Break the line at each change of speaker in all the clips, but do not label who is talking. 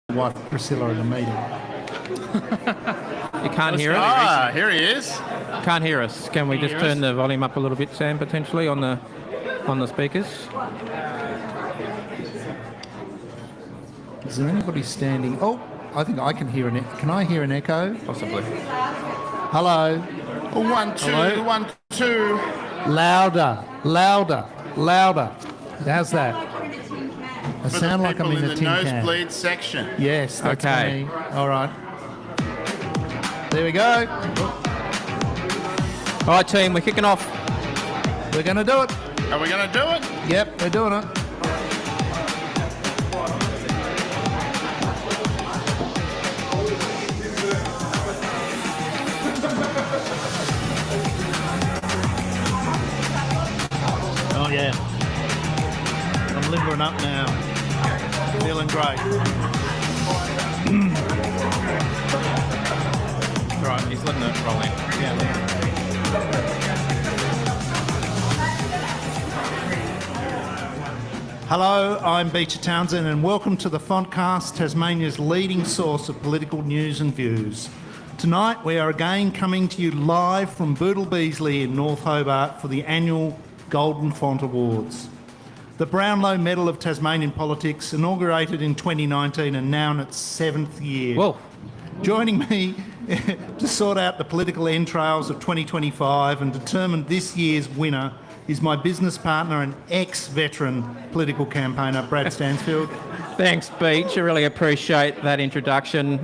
wife Priscilla in the meeting.
You can't hear us?
Here he is.
Can't hear us. Can we just turn the volume up a little bit, Sam, potentially, on the speakers?
Is there anybody standing? Oh, I think I can hear an echo. Can I hear an echo?
Possibly.
Hello?
1, 2,
Hello?
1, 2.
Louder, louder, louder. How's that? I
For
sound
the
like I'm
people
in a
the
tin can.
nosebleed section.
Yes, that's
Okay.
me. All right. There we go.
All right, team, we're kicking off.
We're going to do it.
Are we going to do it?
Yep, we're doing it. Oh, yeah. I'm limbering up now. Feeling great.
Right, he's letting it roll in.
Yeah. Hello, I'm Becher Townshend and welcome to the Fontcast, Tasmania's leading source of political news and views. Tonight we are again coming to you live from Boodle Beasley in North Hobart for the annual Golden Font Awards. The Brownlow Medal of Tasmanian Politics, inaugurated in 2019 and now in its 7th year.
Whoa.
Joining me to sort out the political entrails of 2025 and determine this year's winner is my business partner and ex-veteran political campaigner, Brad Stansfield.
Thanks, Beach. I really appreciate that introduction.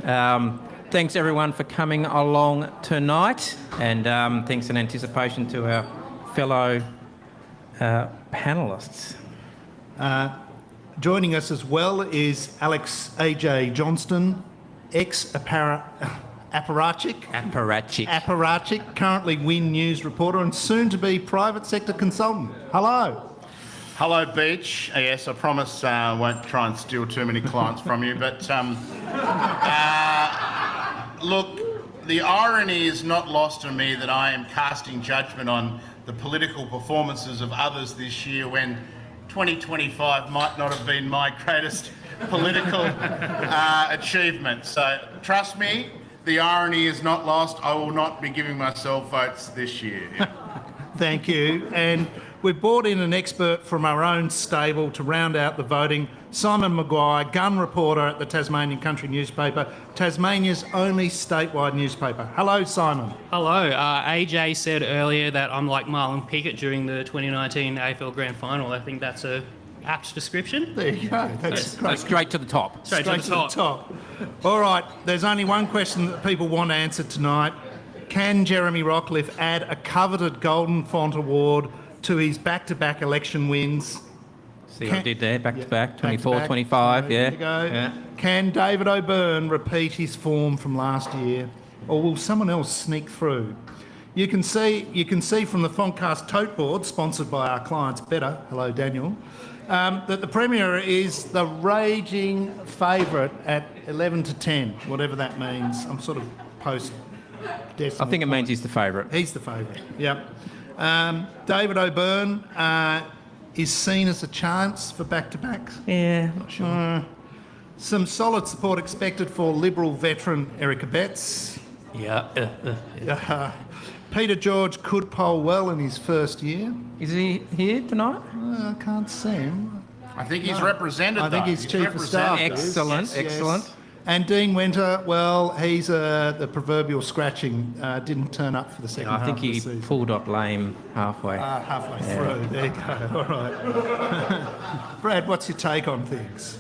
Thanks, everyone, for coming along tonight. And thanks in anticipation to our fellow panellists.
Joining us as well is Alex A.J. Johnston, ex-apparatchik, currently Win News reporter and soon to be private sector consultant. Hello.
Hello, Beach. Yes, I promise I won't try and steal too many clients from you, but look, the irony is not lost on me that I am casting judgment on the political performances of others this year when 2025 might not have been my greatest political achievement. So trust me, the irony is not lost. I will not be giving myself votes this year.
Thank you. And we've brought in an expert from our own stable to round out the voting, Simon McGuire, gun reporter at the Tasmanian Country newspaper, Tasmania's only statewide newspaper. Hello, Simon.
Hello. AJ said earlier that I'm like Marlon Pickett during the 2019 AFL Grand Final. I think that's a apt description.
There you go. That's great.
Straight to the top.
Straight to the top.
All right, there's only one question that people want answered tonight. Can Jeremy Rockcliffe add a coveted Golden Font Award to his back-to-back election wins?
See what I did there, back-to-back, 24,
Back-to-back.
25,
There
yeah.
you go.
Yeah.
Can David O'Byrne repeat his form from last year, or will someone else sneak through? You can see from the Fontcast tote board, sponsored by our clients Becher, hello Daniel, that the Premier is the raging favourite at 11 to 10, whatever that means. I'm sort of post-decimal.
I think it means he's the favourite.
He's the favourite, yep. David O'Byrne is seen as a chance for back-to-backs.
Yeah, not sure.
Some solid support expected for Liberal veteran Erica Betts.
Yeah.
Peter George could poll well in his first year.
Is he here tonight?
I can't see him.
I think he's represented,
I think
though.
he's chief of staff.
Excellent,
Yes.
excellent.
And Dean Winter, well, he's the proverbial scratching. Didn't turn up for the second
I
half
think
of the
he
season.
pulled up lame halfway.
Halfway through. There you go. All right. Brad, what's your take on things?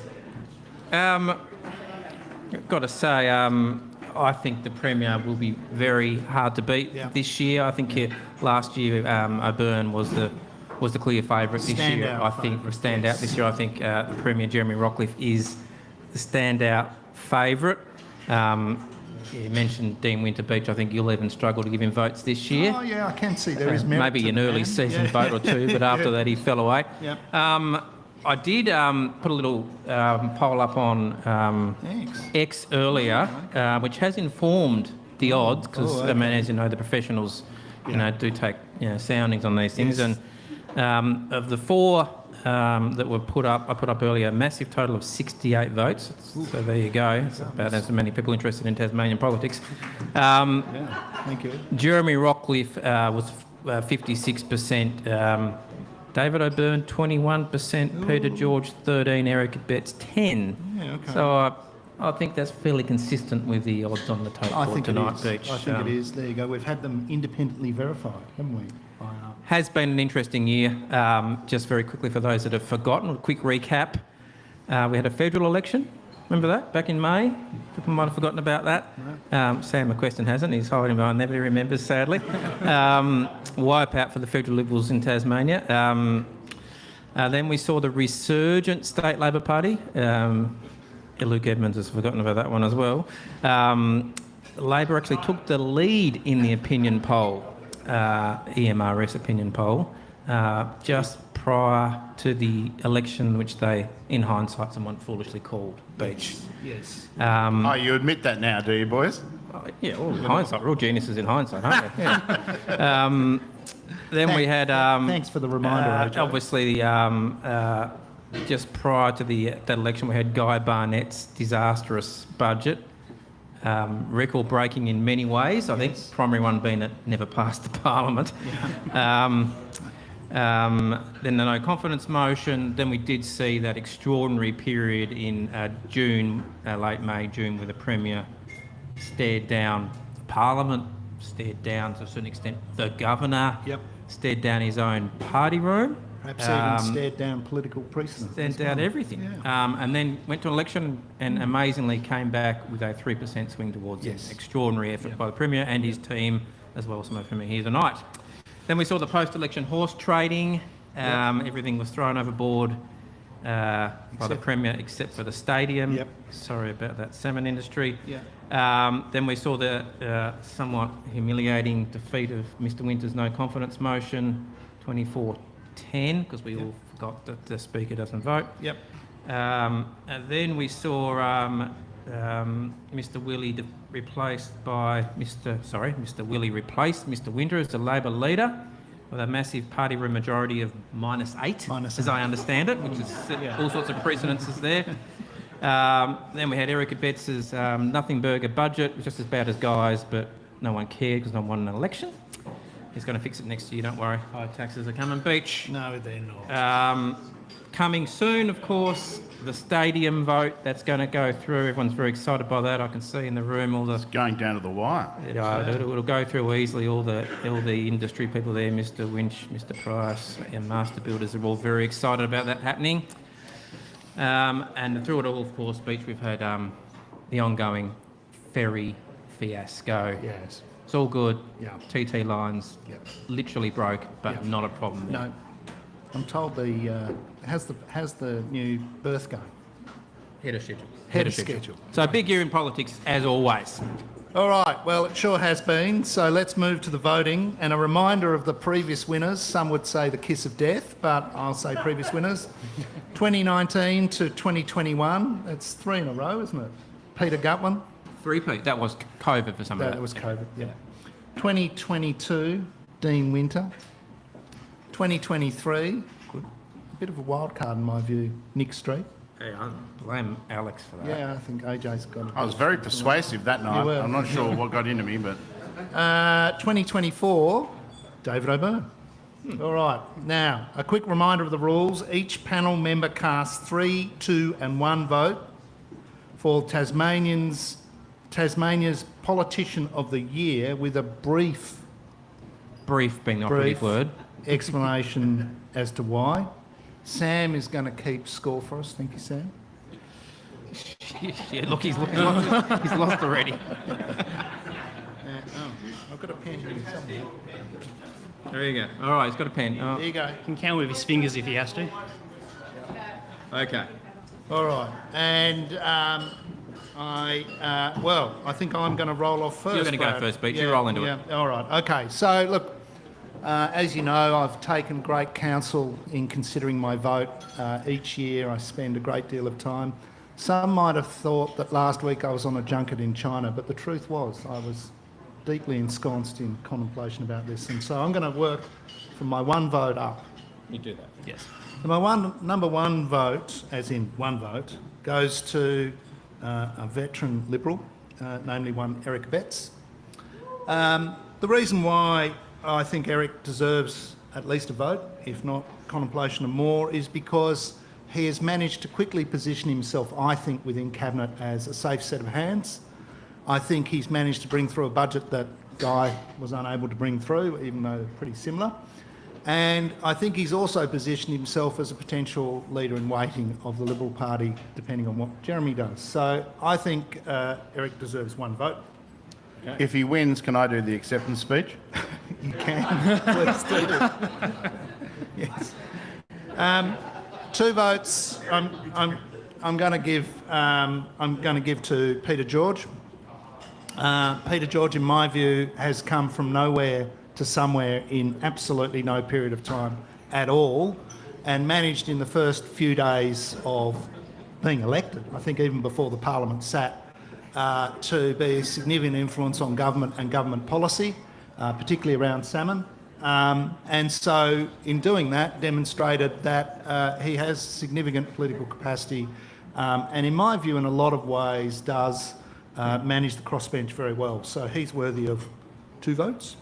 Got to say, I think the Premier will be very hard to beat this year. I think last year O'Byrne was the clear favourite. This year, I think, standout this year. I think the Premier Jeremy Rockcliffe is the standout favourite. You mentioned Dean Winter Beach. I think you'll even struggle to give him votes this year.
Oh yeah, I can see there is merit.
Maybe
to
an
the
early
man.
season vote or two, but after that he fell away.
Yep.
I did put a little poll up on X earlier, which has informed the odds because, I mean, as you know, the professionals, do take soundings on these things.
Yes.
And of the four that were put up. I put up earlier, a massive total of 68 votes. So there you go. It's about as many people interested in Tasmanian politics.
Thank you.
Jeremy Rockcliffe was 56%. David O'Byrne, 21%. Peter George, 13%. Eric Betts, 10%.
Yeah, okay.
So I think that's fairly consistent with the odds on the tote board tonight, Beach.
I think it is. There you go. We've had them independently verified, haven't we?
Has been an interesting year. Just very quickly for those that have forgotten, a quick recap. We had a federal election. Remember that? Back in May? People might have forgotten about that. Sam McQuestion hasn't. He's hiding behind there, but he remembers, sadly. Wipeout for the federal Liberals in Tasmania. Then we saw the resurgent State Labor Party. Luke Edmonds has forgotten about that one as well. Labor actually took the lead in the opinion poll, EMRS opinion poll, just prior to the election, which they, in hindsight, somewhat foolishly called Beach.
Yes.
You admit that now, do you, boys?
Yeah, well, in hindsight, we're all geniuses in hindsight, aren't we? Yeah. Then we had...
thanks for the reminder, AJ.
Obviously, just prior to that election, we had Guy Barnett's disastrous budget, record-breaking in many ways. I think primary one being it never passed the Parliament. Then the no confidence motion. Then we did see that extraordinary period in June, late May, June, where the Premier stared down Parliament, stared down to a certain extent the Governor, stared down his own party room.
Perhaps even stared down political precedent.
Stared down everything.
Yeah.
And then went to an election and amazingly came back with a 3% swing towards it. Extraordinary effort by the Premier and his team, as well as some of whom are here tonight. Then we saw the post-election horse trading. Everything was thrown overboard by the Premier except for the stadium. Sorry about that salmon industry. Then we saw the somewhat humiliating defeat of Mr Winter's no confidence motion, 24-10, because we all forgot that the Speaker doesn't vote. And then we saw Mr Willie replaced Mr Winter as the Labor leader with a massive party room majority of -8, as I understand it, which is all sorts of precedences there. Then we had Eric Betts' nothing burger budget, which was just as bad as Guy's, but no one cared because no one won an election. He's going to fix it next year, don't worry. High taxes are coming, Beach.
No, they're not.
Coming soon, of course, the stadium vote. That's going to go through. Everyone's very excited by that. I can see in the room all the...
Going down to the wire.
It'll go through easily. All the industry people there, Mr Winch, Mr Price and Master Builders are all very excited about that happening. And through it all, of course, Beach, we've had the ongoing ferry fiasco.
Yes.
It's all good. TT lines literally broke, but not a problem there.
No. I'm told how's the new berth going?
Head of schedule. So a big year in politics, as always.
All right, well, it sure has been. So let's move to the voting. And a reminder of the previous winners. Some would say the kiss of death, but I'll say previous winners. 2019 to 2021. That's 3 in a row, isn't it? Peter Gutwin.
3P. That was COVID for some of that.
That was COVID, 2022, Dean Winter. 2023, a bit of a wild card in my view, Nick Street.
Hey, I blame Alex for that.
Yeah, I think AJ's got it.
I was very persuasive that night.
were.
I'm not sure what got into me, but...
2024, David O'Byrne. All right, now, a quick reminder of the rules. Each panel member casts 3, 2 and 1 vote for Tasmania's Politician of the Year with a brief
being the operative word.
Explanation as to why. Sam is going to keep score for us. Thank you, Sam.
Yeah, look, he's lost, he's lost already.
I've got a pen here somewhere.
There you go. All right, he's got a pen.
There you go.
He can count with his fingers if he has to.
Okay.
All right, and I think I'm going to roll off first.
You're going to go first, Beach. You roll into it.
All right. Okay. So look, as you know, I've taken great counsel in considering my vote. Each year, I spend a great deal of time. Some might have thought that last week I was on a junket in China, but the truth was I was deeply ensconced in contemplation about this, and so I'm going to work from my 1 vote up.
You do that.
Yes.
Number one vote, as in one vote, goes to a veteran Liberal, namely one Eric Betts. The reason why I think Eric deserves at least a vote, if not contemplation of more, is because he has managed to quickly position himself, I think, within Cabinet as a safe set of hands. I think he's managed to bring through a budget that Guy was unable to bring through, even though they're pretty similar. And I think he's also positioned himself as a potential leader in waiting of the Liberal Party, depending on what Jeremy does. So I think Eric deserves one vote.
Okay. If he wins, can I do the acceptance speech?
You can. Please do. Yes. 2 votes. I'm going to give. I'm going to give to Peter George. Peter George, in my view, has come from nowhere to somewhere in absolutely no period of time at all, and managed in the first few days of being elected, I think even before the Parliament sat, to be a significant influence on government and government policy, particularly around salmon. And so in doing that, demonstrated that he has significant political capacity, and in my view, in a lot of ways, does manage the crossbench very well. So he's worthy of 2 votes.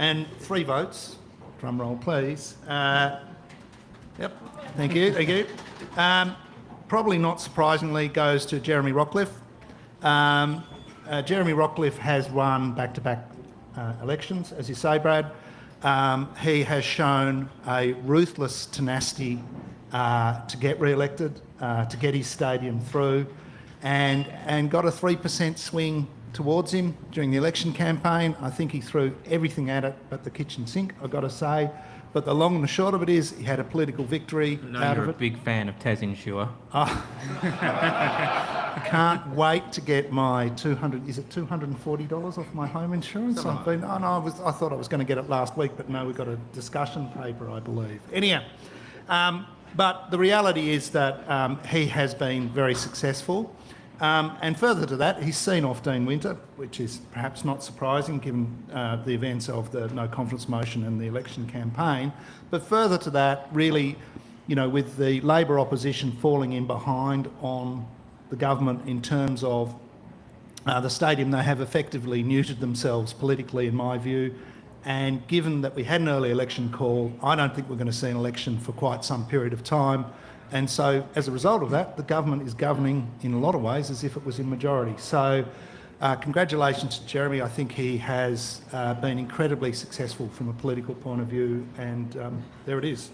And 3 votes, drum roll please. Yep, thank you, thank you. Probably not surprisingly goes to Jeremy Rockcliffe. Jeremy Rockcliffe has run back-to-back elections, as you say, Brad. He has shown a ruthless tenacity to get re-elected, to get his stadium through, and got a 3% swing towards him during the election campaign. I think he threw everything at it but the kitchen sink, I've got to say. But the long and the short of it is he had a political victory out of it.
You're a big fan of Tas Insure.
I can't wait to get my $240 off my home insurance. I thought I was going to get it last week, but no, we've got a discussion paper, I believe. Anyhow, but the reality is that he has been very successful. And further to that, he's seen off Dean Winter, which is perhaps not surprising given the events of the no confidence motion and the election campaign. But further to that, really, you know, with the Labor opposition falling in behind on the government in terms of the stadium, they have effectively neutered themselves politically, in my view. And given that we had an early election call, I don't think we're going to see an election for quite some period of time. And so, as a result of that, the government is governing in a lot of ways as if it was in majority. So, congratulations to Jeremy. I think he has been incredibly successful from a political point of view, and there it is.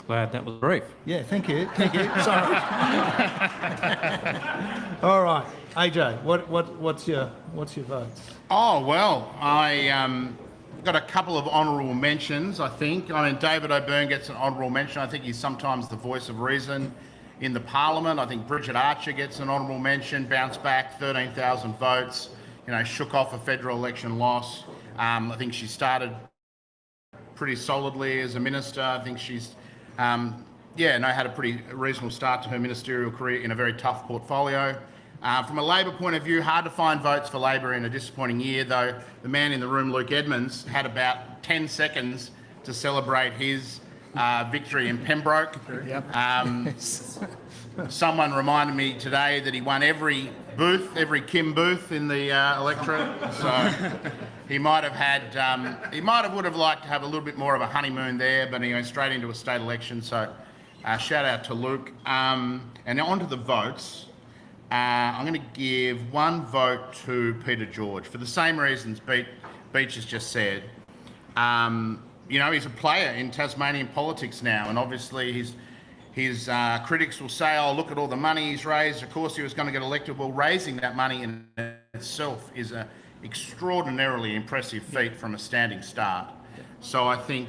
Glad that was brief.
Yeah, thank you. Thank you. Sorry. All right, AJ, what's your votes?
Oh well, I got a couple of honourable mentions, I think. I mean, David O'Byrne gets an honourable mention. I think he's sometimes the voice of reason in the Parliament. I think Bridget Archer gets an honourable mention, bounced back 13,000 votes, you know, shook off a federal election loss. I think she started pretty solidly as a minister. I think she's, had a pretty reasonable start to her ministerial career in a very tough portfolio. From a Labor point of view, hard to find votes for Labor in a disappointing year, though the man in the room, Luke Edmonds, had about 10 seconds to celebrate his victory in Pembroke. Yep. Someone reminded me today that he won every Kim booth in the electorate, so he would have liked to have a little bit more of a honeymoon there, but he went straight into a state election, so shout out to Luke. And now on to the votes. I'm going to give 1 vote to Peter George for the same reasons Beach has just said. You know, he's a player in Tasmanian politics now, and obviously his critics will say, oh, look at all the money he's raised. Of course he was going to get elected. Well, raising that money in itself is an extraordinarily impressive feat from a standing start. So I think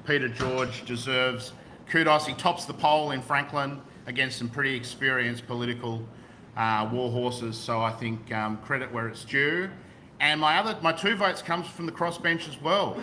Peter George deserves kudos. He tops the poll in Franklin against some pretty experienced political war horses, so I think credit where it's due. And my 2 votes comes from the crossbench as well.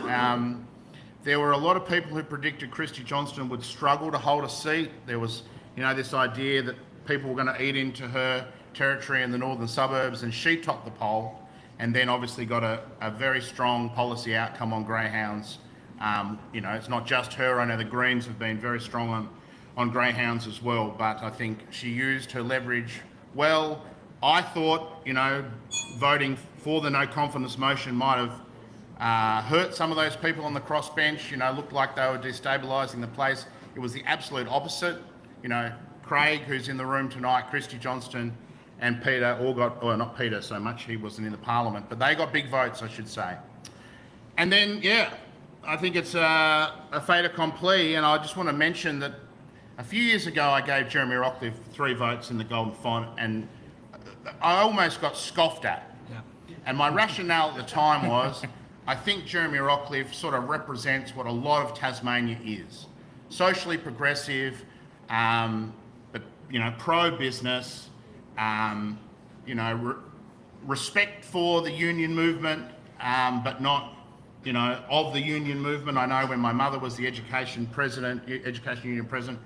There were a lot of people who predicted Christy Johnston would struggle to hold a seat. There was, you know, this idea that people were going to eat into her territory in the northern suburbs, and she topped the poll, and then obviously got a very strong policy outcome on greyhounds It's not just her. I know the Greens have been very strong on greyhounds as well, but I think she used her leverage well. I thought, voting for the no confidence motion might have hurt some of those people on the crossbench. Looked like they were destabilising the place. It was the absolute opposite. Craig, who's in the room tonight, Christy Johnston and Peter all got, or not Peter so much, he wasn't in the parliament, but they got big votes, I should say. And then, I think it's a fait accompli, and I just want to mention that a few years ago I gave Jeremy Rockliff 3 votes in the Golden Font, and I almost got scoffed at. Yeah. And my rationale at the time was, I think Jeremy Rockliff sort of represents what a lot of Tasmania is. Socially progressive, but, pro-business, respect for the union movement, but not, of the union movement. I know when my mother was the Education Union President,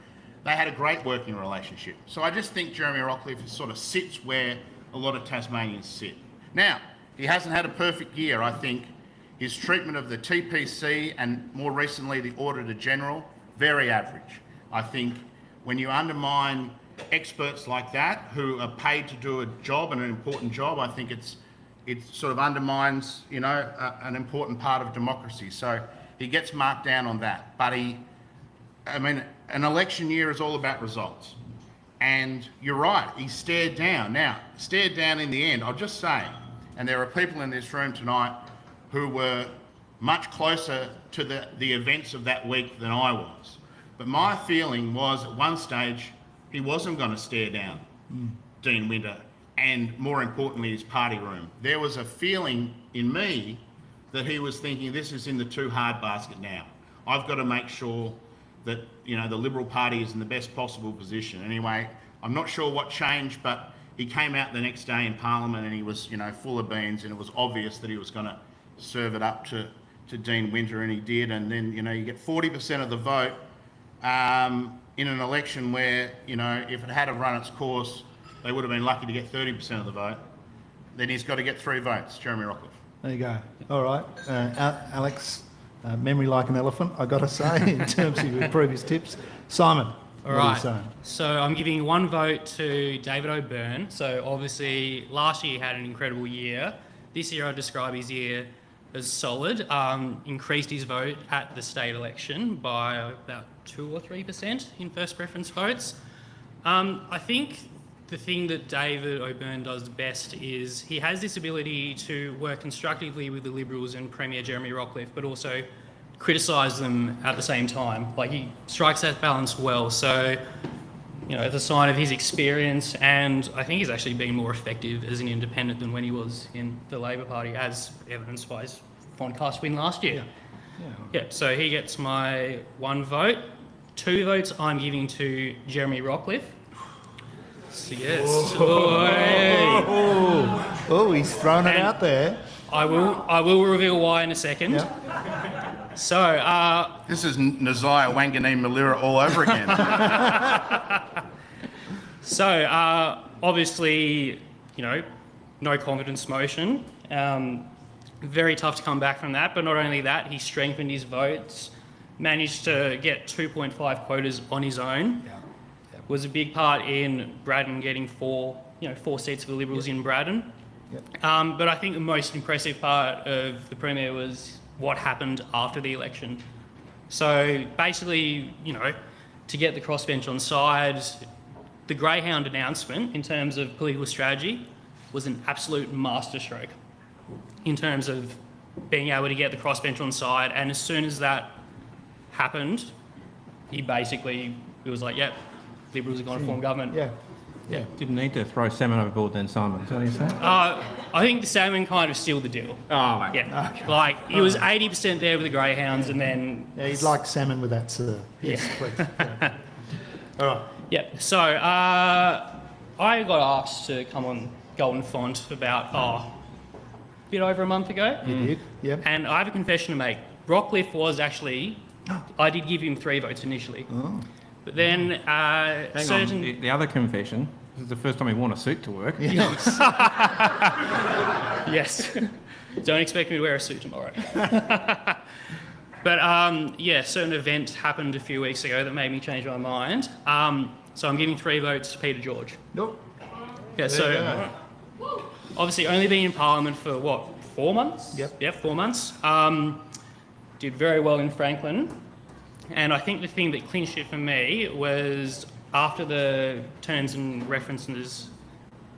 they had a great working relationship. So I just think Jeremy Rockliff sort of sits where a lot of Tasmanians sit. Now, he hasn't had a perfect year. I think his treatment of the TPC and more recently the Auditor General, very average. I think when you undermine experts like that who are paid to do a job and an important job, I think it sort of undermines, an important part of democracy. So he gets marked down on that. But an election year is all about results. And you're right, he stared down. Now, stared down in the end, I'll just say, and there are people in this room tonight who were much closer to the events of that week than I was. But my feeling was at one stage, he wasn't going to stare down Dean Winter and, more importantly, his party room. There was a feeling in me that he was thinking, this is in the too hard basket now. I've got to make sure that, the Liberal Party is in the best possible position. Anyway, I'm not sure what changed, but he came out the next day in Parliament and he was, full of beans, and it was obvious that he was going to serve it up to Dean Winter, and he did. And then, you get 40% of the vote in an election where, if it had run its course, they would have been lucky to get 30% of the vote. Then he's got to get 3 votes, Jeremy Rockliff.
There you go. All right. Alex, memory like an elephant, I got to say, in terms of your previous tips. Simon, what are you saying?
So I'm giving 1 vote to David O'Byrne. So obviously last year he had an incredible year. This year I'd describe his year as solid. Increased his vote at the state election by about 2 or 3% in first preference votes. I think the thing that David O'Byrne does best is he has this ability to work constructively with the Liberals and Premier Jeremy Rockliff, but also criticise them at the same time. Like, he strikes that balance well. So, it's a sign of his experience, and I think he's actually been more effective as an independent than when he was in the Labor Party, as evidenced by his Fontcast win last year. Yeah, so he gets my 1 vote. 2 votes I'm giving to Jeremy Rockliff. Yes.
Oh, he's thrown it out there.
I will reveal why in a second. Yeah. So
this is Nasiah Wanganeen Malira all over again.
So obviously, no confidence motion. Very tough to come back from that. But not only that, he strengthened his votes, managed to get 2.5 quotas on his own. Yeah. Was a big part in Braddon getting 4 seats for the Liberals in Braddon. Yep. But I think the most impressive part of the Premier was what happened after the election. So basically, to get the crossbench on side, the Greyhound announcement in terms of political strategy was an absolute masterstroke in terms of being able to get the crossbench on side. And as soon as that happened, he was like, yep, Liberals are going to form government.
Yeah. Didn't need to throw salmon overboard then, Simon. Is that what you're saying?
I think the salmon kind of sealed the deal.
Oh, mate.
Yeah. Okay. Like, he was 80% there with the Greyhounds, and then...
Yeah, he'd like salmon with that, sir. Yes, please. Yeah. All right.
Yeah, so I got asked to come on Golden Font about, a bit over a month ago.
You did, yep.
And I have a confession to make. Rockliff was actually... I did give him 3 votes initially. Oh. But then
the other confession, this is the first time he wore a suit to work.
Yes. Yes. Don't expect me to wear a suit tomorrow. But certain event happened a few weeks ago that made me change my mind. So I'm giving 3 votes to Peter George.
Nope.
Yeah, so obviously only been in Parliament for 4 months?
Yep.
4 months. Did very well in Franklin. And I think the thing that clinched it for me was after the terms and references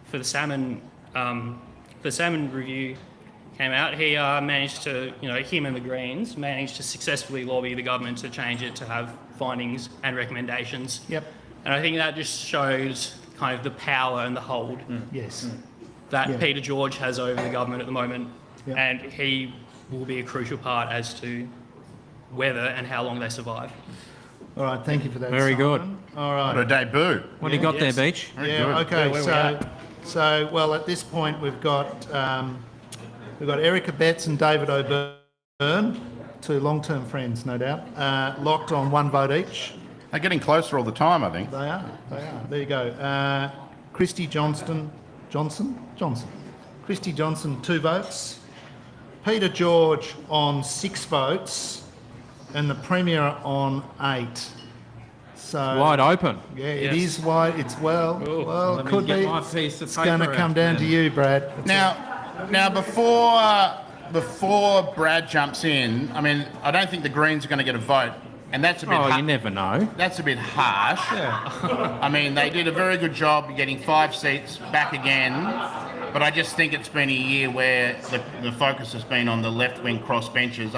for the salmon review came out, he managed to, him and the Greens managed to successfully lobby the government to change it to have findings and recommendations.
Yep.
And I think that just shows kind of the power and the hold
Yes.
that Peter George has over the government at the moment.
Yep.
And he will be a crucial part as to whether and how long they survive.
All right, thank you for that.
Very good.
Simon. All right.
What a debut.
What do you got there, Beach?
Okay.
where
So at this point we've got Erica Betts and David O'Byrne, 2 long-term friends, no doubt, locked on 1 vote each.
They're getting closer all the time, I think.
They are. There you go. Christy Johnson. Christy Johnson, 2 votes. Peter George on 6 votes, and the Premier on 8. So
Wide open.
yeah, it is wide. It's well,
Let
it
me
could
get
be.
my piece of
It's going to
paper
come
out
down
then.
to you, Brad.
Now, before Brad jumps in, I mean, I don't think the Greens are going to get a vote, and that's a bit.
Oh, you never know.
That's a bit harsh. I mean, they did a very good job getting 5 seats back again, but I just think it's been a year where the focus has been on the left-wing crossbenchers.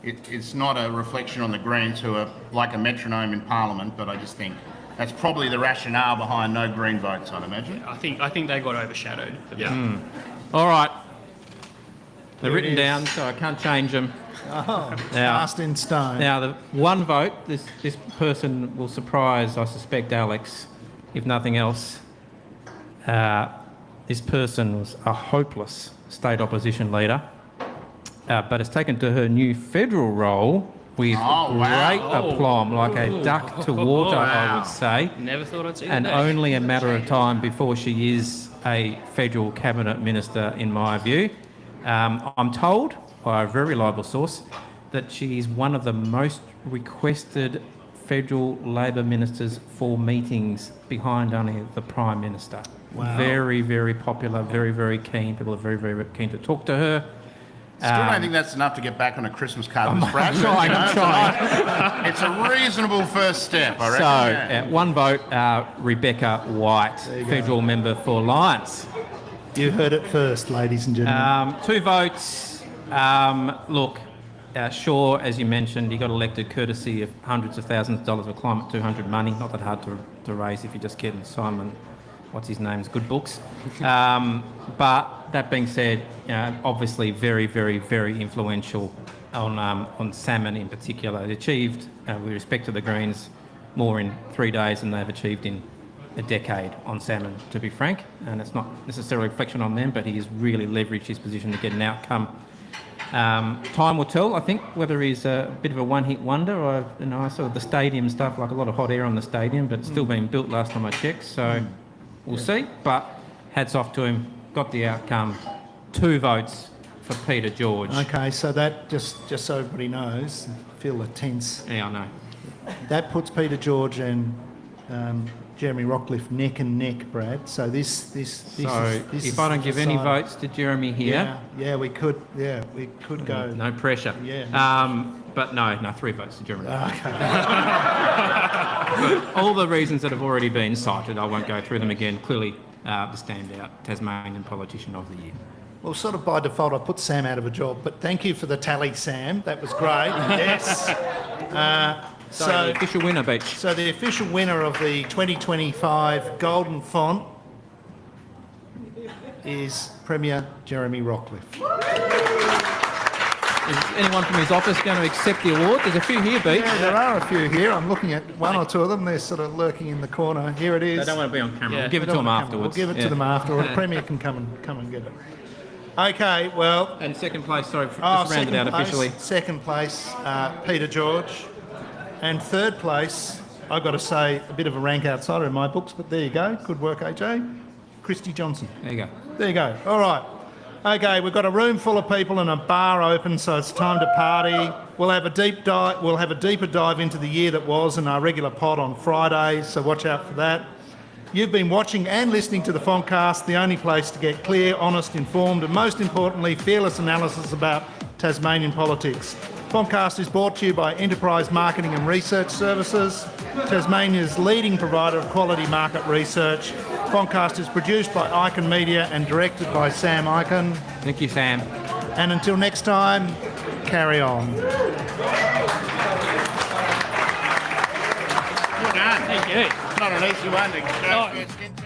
It's not a reflection on the Greens, who are like a metronome in Parliament, but I just think that's probably the rationale behind no Green votes, I'd imagine.
I think they got overshadowed.
Yeah.
All right. They're
There it
written
is.
down, so I can't change them.
Oh,
Now-
cast in stone.
Now, the 1 vote, this person will surprise, I suspect, Alex, if nothing else. This person was a hopeless state opposition leader, but has taken to her new federal role with
Oh,
great
wow.
aplomb, like a duck to water, I
Wow.
would say.
Never thought I'd see
And
that.
only a matter of time before she is a federal cabinet minister, in my view. I'm told by a very reliable source that she is one of the most requested federal Labor ministers for meetings behind only the Prime Minister.
Wow.
Very, very popular, very, very keen. People are very, very keen to talk to her.
Still don't think that's enough to get back on a Christmas card with Brad.
I'm trying.
It's a reasonable first step, I reckon.
So,
yeah.
1 vote, Rebecca White,
you go.
federal member for Lions.
You heard it first, ladies and gentlemen.
2 votes. Shaw, as you mentioned, he got elected courtesy of hundreds of thousands of dollars of Climate 200 money. Not that hard to raise if you're just getting Simon, what's his name's good books. But that being said, obviously very, very, very influential on salmon in particular. They achieved, with respect to the Greens, more in 3 days than they've achieved in a decade on salmon, to be frank. And it's not necessarily a reflection on them, but he has really leveraged his position to get an outcome. Time will tell, I think, whether he's a bit of a one-hit wonder or, I saw the stadium stuff, like a lot of hot air on the stadium, but it's still being built last time I checked, so we'll see. But hats off to him, got the outcome. 2 votes for Peter George.
Okay, so that, just so everybody knows, feel the tense.
Yeah, I know.
That puts Peter George and Jeremy Rockcliffe neck and neck, Brad. So this
So
is
if I don't give any
decided.
votes to Jeremy here,
we could go.
no pressure.
Yeah.
But no, 3 votes to Jeremy.
Okay.
All the reasons that have already been cited, I won't go through them again. Clearly, the standout Tasmanian politician of the year.
Well, sort of by default, I put Sam out of a job, but thank you for the tally, Sam. That was great. Yes.
So the official winner, Beach.
So the official winner of the 2025 Golden Font is Premier Jeremy Rockcliffe.
Is anyone from his office going to accept the award? There's a few here, Beach.
Yeah, there are a few here. I'm looking at 1 or 2 of them. They're sort of lurking in the corner. Here it is.
They don't want to be on camera.
Yeah.
We'll give it
They
to
don't
them
want to come.
afterwards.
We'll give it to them after, or the Premier can come and get it. Okay, well...
And second place, sorry, just round it out officially.
Second place, Peter George. And third place, I've got to say, a bit of a rank outsider in my books, but there you go. Good work, AJ. Christy Johnson.
There you go.
There you go. All right. Okay, we've got a room full of people and a bar open, so it's time to party. We'll have a deeper dive into the year that was in our regular pod on Friday, so watch out for that. You've been watching and listening to the Fontcast, the only place to get clear, honest, informed, and most importantly, fearless analysis about Tasmanian politics. Fontcast is brought to you by Enterprise Marketing and Research Services, Tasmania's leading provider of quality market research. Fontcast is produced by Icon Media and directed by Sam Icon.
Thank you, Sam.
And until next time, carry on.
Well done.
Thank you.
Not an easy one to go against.